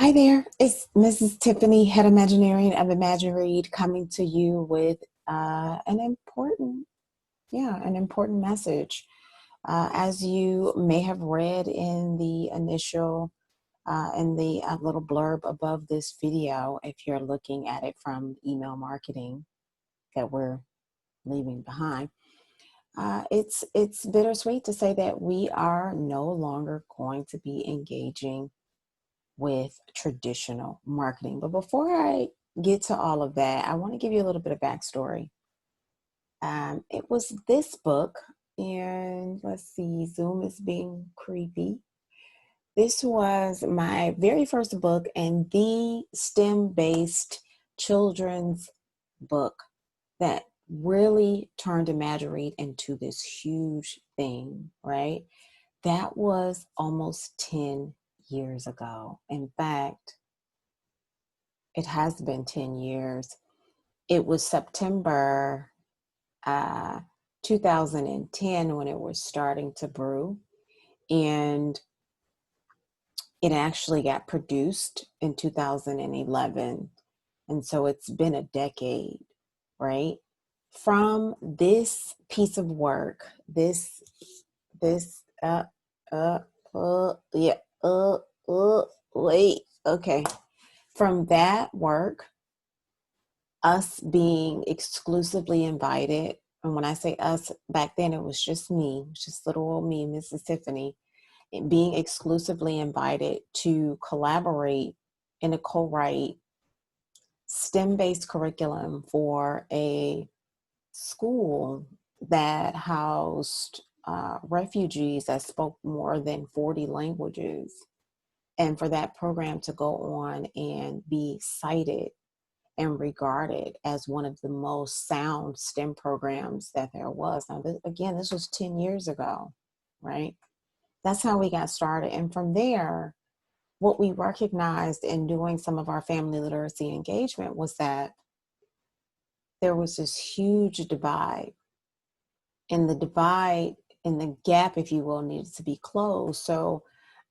Hi there, it's Mrs. Tiffany, head Imaginarian of Imagiread, coming to you with an important message. As you may have read in the initial, in the little blurb above this video, if you're looking at it from email marketing that we're leaving behind, it's bittersweet to say that we are no longer going to be engaging with traditional marketing. But before I get to all of that, I want to give you a little bit of backstory. It was this book, and let's see, Zoom is being creepy. This was my very first book and the STEM-based children's book that really turned Imagiread into this huge thing, right? That was almost 10 years ago. In fact, it has been 10 years. It was September uh, 2010 when it was starting to brew. And it actually got produced in 2011. And so it's been a decade, right? From this piece of work, this, uh, yeah, wait, okay. From that work, us being exclusively invited, and when I say us, back then it was just me, just little old me, Mrs. Tiffany, being exclusively invited to collaborate in a co-write STEM-based curriculum for a school that housed refugees that spoke more than 40 languages. And for that program to go on and be cited and regarded as one of the most sound STEM programs that there was. Now, this was 10 years ago, right? That's how we got started. And from there, what we recognized in doing some of our family literacy engagement was that there was this huge divide, and the gap, if you will, needed to be closed. So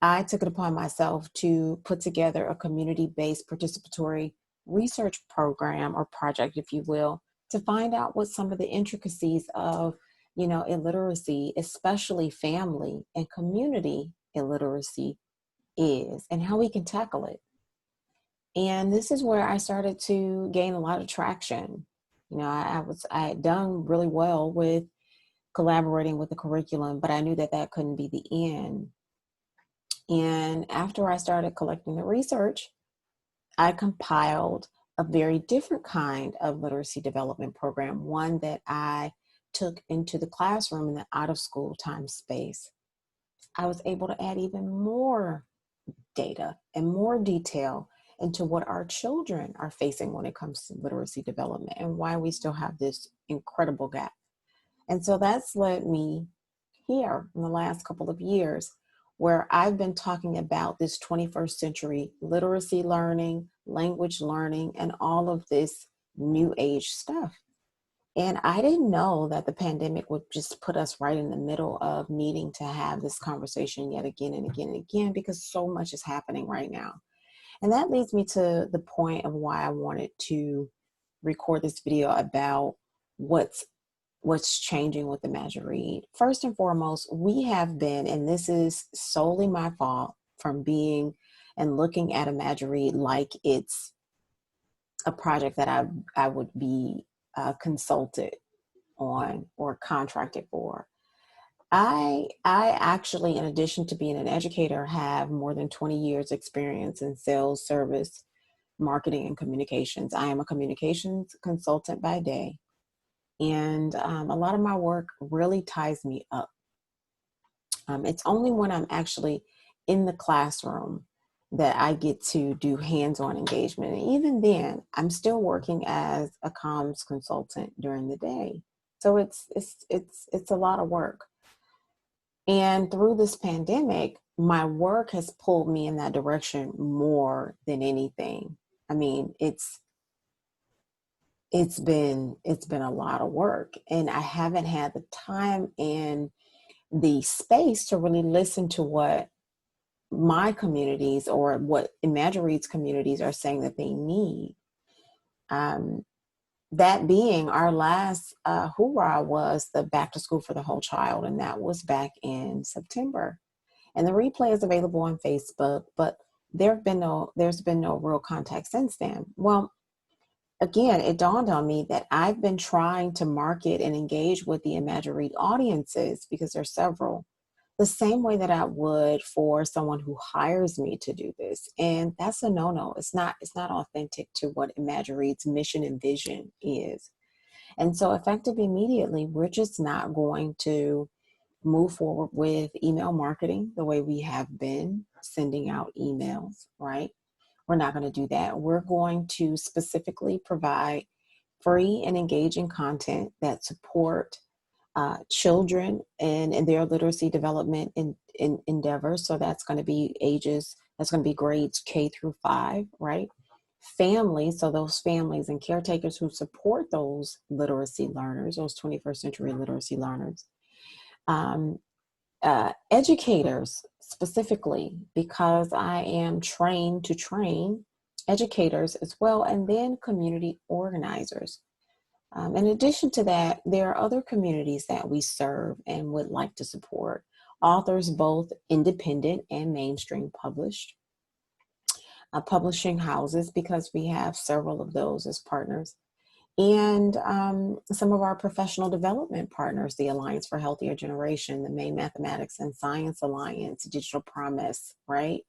I took it upon myself to put together a community-based participatory research program or project, if you will, to find out what some of the intricacies of, illiteracy, especially family and community illiteracy, is and how we can tackle it. And this is where I started to gain a lot of traction. I had done really well with collaborating with the curriculum, but I knew that that couldn't be the end. And after I started collecting the research, I compiled a very different kind of literacy development program, one that I took into the classroom in the out of school time space. I was able to add even more data and more detail into what our children are facing when it comes to literacy development and why we still have this incredible gap. And so that's led me here in the last couple of years, where I've been talking about this 21st century literacy learning, language learning, and all of this new age stuff. And I didn't know that the pandemic would just put us right in the middle of needing to have this conversation yet again and again and again, because so much is happening right now. And that leads me to the point of why I wanted to record this video about what's changing with Imagiread. First and foremost, we have been, and this is solely my fault, from being and looking at Imagiread like it's a project that I would be consulted on or contracted for. I actually, in addition to being an educator, have more than 20 years experience in sales, service, marketing, and communications. I am a communications consultant by day. And a lot of my work really ties me up. It's only when I'm actually in the classroom that I get to do hands-on engagement. And even then, I'm still working as a comms consultant during the day. So it's a lot of work. And through this pandemic, my work has pulled me in that direction more than anything. I mean, it's been a lot of work, and I haven't had the time and the space to really listen to what my communities or what Imagiread's communities are saying that they need. That being our last hoorah was the Back to School for the Whole Child, and that was back in September. And the replay is available on Facebook, but there's been no real contact since then. Well, again, it dawned on me that I've been trying to market and engage with the Imagiread audiences, because there's several, the same way that I would for someone who hires me to do this. And that's a no-no. It's not authentic to what Imagiread's mission and vision is. And so effective immediately, we're just not going to move forward with email marketing the way we have been sending out emails, right? We're not going to do that. We're going to specifically provide free and engaging content that support children and their literacy development in endeavors. So that's going to be grades K through 5, right? Families, so those families and caretakers who support those literacy learners, those 21st century literacy learners. Educators specifically, because I am trained to train educators as well, and then community organizers. In addition to that, there are other communities that we serve and would like to support. Authors, both independent and mainstream published. Publishing houses, because we have several of those as partners. And some of our professional development partners, the Alliance for Healthier Generation, the Maine Mathematics and Science Alliance, Digital Promise, right?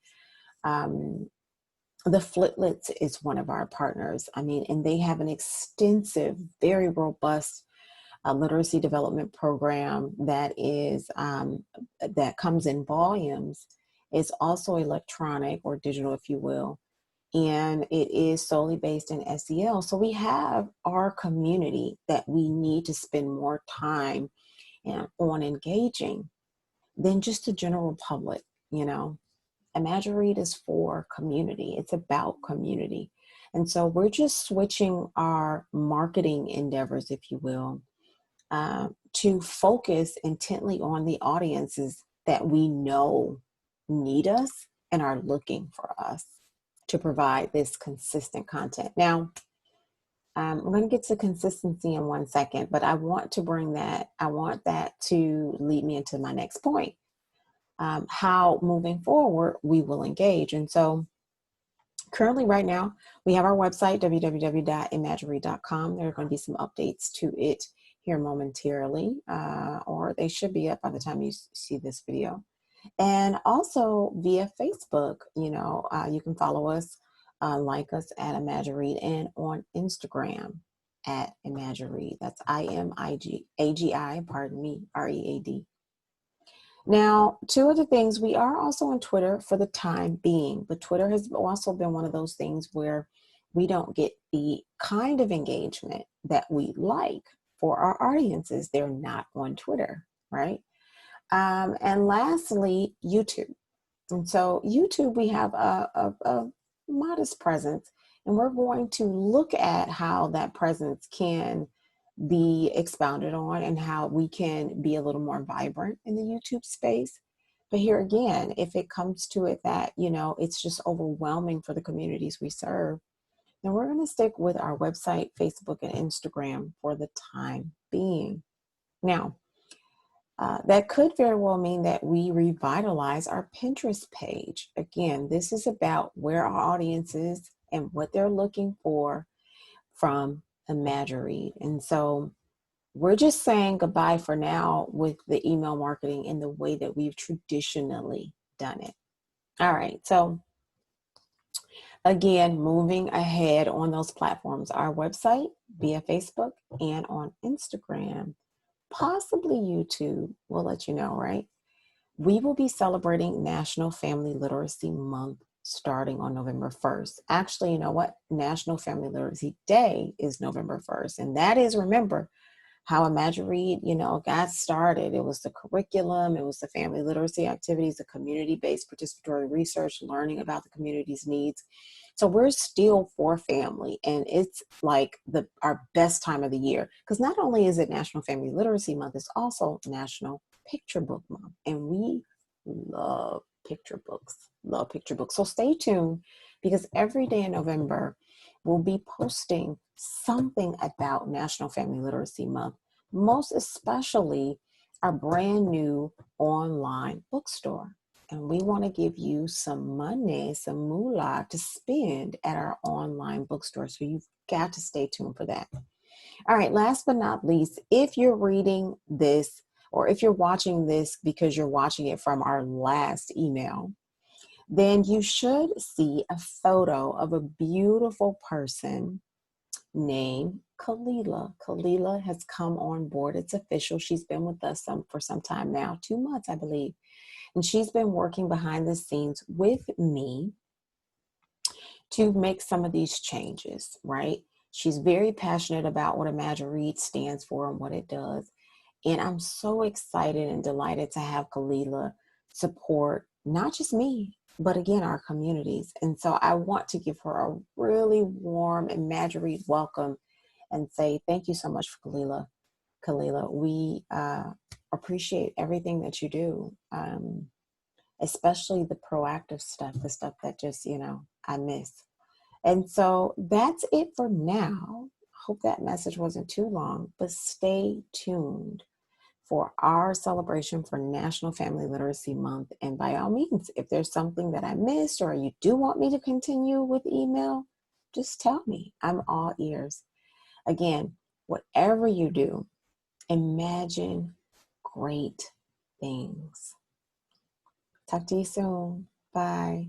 The Flitlets is one of our partners. I mean, and they have an extensive, very robust literacy development program that is that comes in volumes. It's also electronic or digital, if you will, and it is solely based in SEL. So we have our community that we need to spend more time on engaging than just the general public, you know. Imagiread is for community. It's about community. And so we're just switching our marketing endeavors, if you will, to focus intently on the audiences that we know need us and are looking for us to provide this consistent content. Now, I'm going to get to consistency in 1 second, but I want that to lead me into my next point. How moving forward we will engage. And so currently right now, we have our website, www.imagiread.com. There are going to be some updates to it here momentarily, or they should be up by the time you see this video. And also via Facebook, you can follow us, like us at Imagiread, and on Instagram at Imagiread. That's IMAGI, READ. Now, two other things, we are also on Twitter for the time being, but Twitter has also been one of those things where we don't get the kind of engagement that we like for our audiences. They're not on Twitter, right? And lastly, YouTube. And so YouTube, we have a modest presence, and we're going to look at how that presence can be expounded on and how we can be a little more vibrant in the YouTube space. But here again, if it comes to it that, it's just overwhelming for the communities we serve, then we're going to stick with our website, Facebook, and Instagram for the time being. Now, that could very well mean that we revitalize our Pinterest page. Again, this is about where our audience is and what they're looking for from Imagiread. And so we're just saying goodbye for now with the email marketing in the way that we've traditionally done it. All right. So again, moving ahead on those platforms, our website via Facebook and on Instagram, possibly YouTube, we'll let you know, right? We will be celebrating National Family Literacy Month starting on November 1st. Actually, you know what? National Family Literacy Day is November 1st. And that is, remember, how Imagiread, got started. It was the curriculum, it was the family literacy activities, the community-based participatory research, learning about the community's needs. So we're still for family, and it's like our best time of the year, because not only is it National Family Literacy Month, it's also National Picture Book Month, and we love picture books. Love picture books. So stay tuned, because every day in November, we'll be posting something about National Family Literacy Month, most especially our brand new online bookstore. And we want to give you some money, some moolah to spend at our online bookstore. So you've got to stay tuned for that. All right, last but not least, if you're reading this or if you're watching this because you're watching it from our last email, then you should see a photo of a beautiful person named Kalila. Kalila has come on board. It's official. She's been with us for some time now, 2 months, I believe. And she's been working behind the scenes with me to make some of these changes, right? She's very passionate about what Imagiread stands for and what it does. And I'm so excited and delighted to have Kalila support not just me, but again, our communities. And so I want to give her a really warm Imagiread welcome and say thank you so much for Kalila. Kalila, we appreciate everything that you do, especially the proactive stuff, the stuff that just, I miss. And so that's it for now. Hope that message wasn't too long, but stay tuned for our celebration for National Family Literacy Month. And by all means, if there's something that I missed or you do want me to continue with email, just tell me. I'm all ears. Again, whatever you do, imagine great things. Talk to you soon. Bye.